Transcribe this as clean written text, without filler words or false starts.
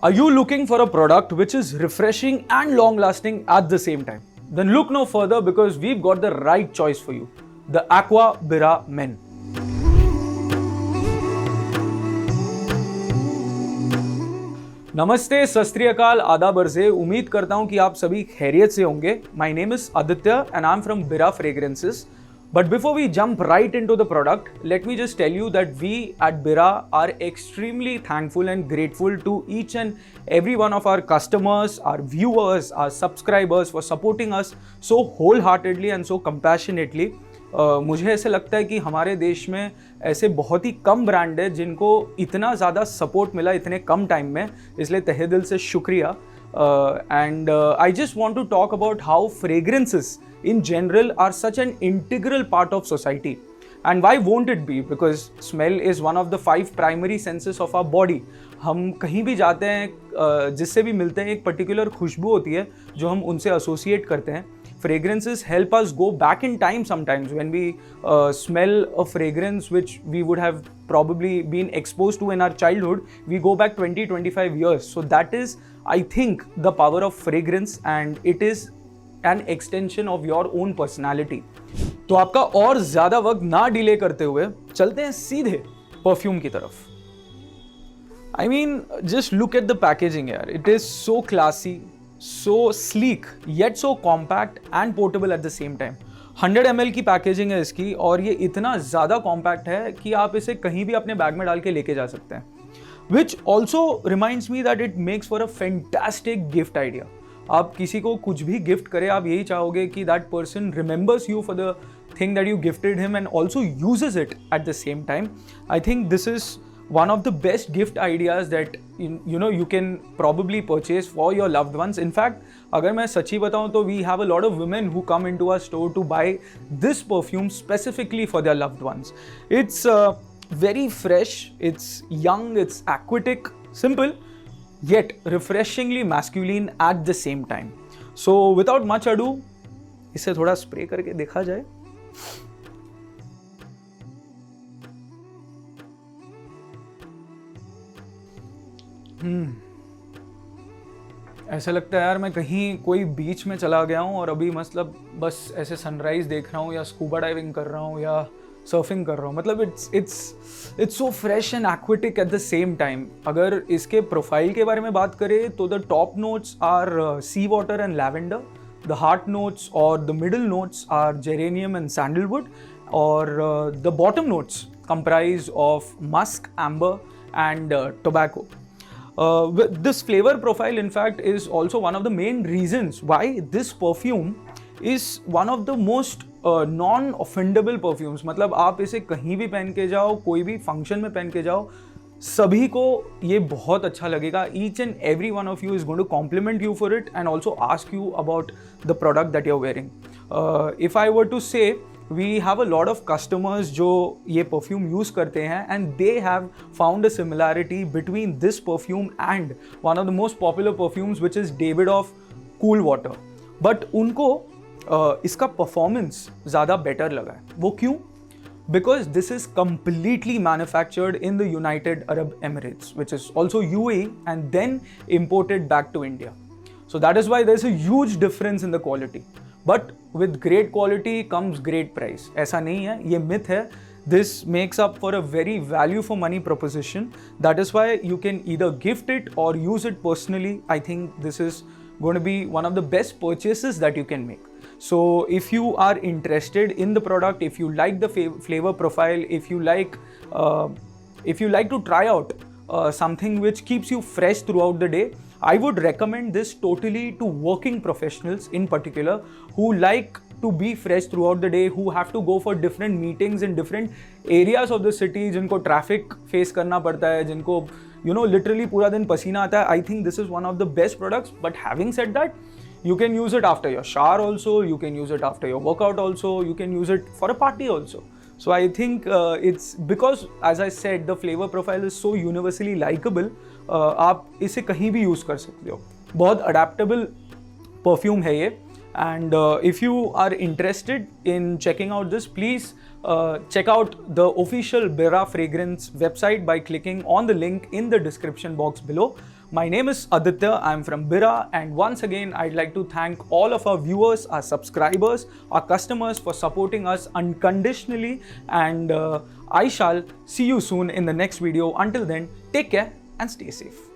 Are you looking for a product which is refreshing and long lasting at the same time? Then look no further because we've got the right choice for you, the Aqua Birra Men. नमस्ते, सत श्री अकाल, आदाब अर्ज़े। उम्मीद करता हूँ कि आप सभी खैरियत से होंगे। My name is Aditya and I am from बिरा fragrances. But before we jump right into the product, let me just tell you that we at Birra are extremely thankful and grateful to each and every one of our customers, our viewers, our subscribers for supporting us so wholeheartedly and so compassionately. मुझे ऐसे लगता है कि हमारे देश में ऐसे बहुत ही कम ब्रांड है जिनको इतना ज़्यादा सपोर्ट मिला इतने कम टाइम में, इसलिए तहे दिल से शुक्रिया। And I just want to talk about how fragrances in general are such an integral part of society. And why won't it be? Because smell is one of the 5 primary senses of our body. हम कहीं भी जाते हैं, जिससे भी मिलते हैं, एक पर्टिकुलर खुशबू होती है जो हम उनसे एसोसिएट करते हैं। Fragrances help us go back in time sometimes when we smell a fragrance which we would have probably been exposed to in our childhood. We go back 20-25 years. So that is, I think, the power of fragrance, and it is an extension of your own personality. तो आपका और ज़्यादा वक्त ना delay करते हुए चलते हैं सीधे परफ्यूम की तरफ। I mean, just look at the packaging यार. It is so classy, so sleek, yet so compact and portable at the same time. 100 ml की पैकेजिंग है इसकी और ये इतना ज़्यादा कॉम्पैक्ट है कि आप इसे कहीं भी अपने बैग में डाल के लेके जा सकते हैं। Which also reminds me that it makes for a fantastic gift idea. आप किसी को कुछ भी गिफ्ट करें, आप यही चाहोगे कि that person remembers you for the thing that you gifted him and also uses it at the same time. I think this is one of the best gift ideas that you can probably purchase for your loved ones. In fact, अगर मैं सच्ची बताऊं तो we have a lot of women who come into our store to buy this perfume specifically for their loved ones. It's very fresh, it's young, it's aquatic, simple, yet refreshingly masculine at the same time. So without much ado, इसे थोड़ा spray करके देखा जाए। ऐसा लगता है यार मैं कहीं कोई बीच में चला गया हूँ और अभी मतलब बस ऐसे सनराइज देख रहा हूँ या स्कूबा डाइविंग कर रहा हूँ या सर्फिंग कर रहा हूँ। मतलब it's so fresh and aquatic at the same time. अगर इसके प्रोफाइल के बारे में बात करें तो the top notes are sea water and lavender, the heart notes और the middle notes are geranium and sandalwood, और the bottom notes comprise of musk, amber and tobacco. This flavor profile in fact is also one of the main reasons why this perfume is one of the most non-offendable perfumes. मतलब आप इसे कहीं भी पहन के जाओ, कोई भी फंक्शन में पहन के जाओ, सभी को ये बहुत अच्छा लगेगा. Each and every one of you is going to compliment you for it and also ask you about the product that you're wearing. If I were to say, we have a lot of customers जो ये perfume use करते हैं and they have found a similarity between this perfume and one of the most popular perfumes which is Davidoff Cool Water. But उनको इसका performance ज़्यादा better लगा है. वो क्यों? Because this is completely manufactured in the United Arab Emirates, which is also UAE, and then imported back to India. So that is why there's a huge difference in the quality. But with great quality comes great price. ऐसा नहीं है, ये myth है. This makes up for a very value for money proposition. That is why you can either gift it or use it personally. I think this is going to be one of the best purchases that you can make. So if you are interested in the product, if you like the flavor profile, if you like to try out something which keeps you fresh throughout the day, I would recommend this totally to working professionals in particular who like to be fresh throughout the day, who have to go for different meetings in different areas of the city, जिनको traffic face करना पड़ता है, जिनको literally पूरा दिन पसीना आता है. I think this is one of the best products. But having said that, you can use it after your shower also, you can use it after your workout also, you can use it for a party also. So I think it's because, as I said, the flavor profile is so universally likable. आप इसे कहीं भी use कर सकते हो. बहुत adaptable perfume है ये. And if you are interested in checking out this, please check out the official Birra Fragrance website by clicking on the link in the description box below. My name is Aditya, I'm from Bira, and once again, I'd like to thank all of our viewers, our subscribers, our customers for supporting us unconditionally, and I shall see you soon in the next video. Until then, take care and stay safe.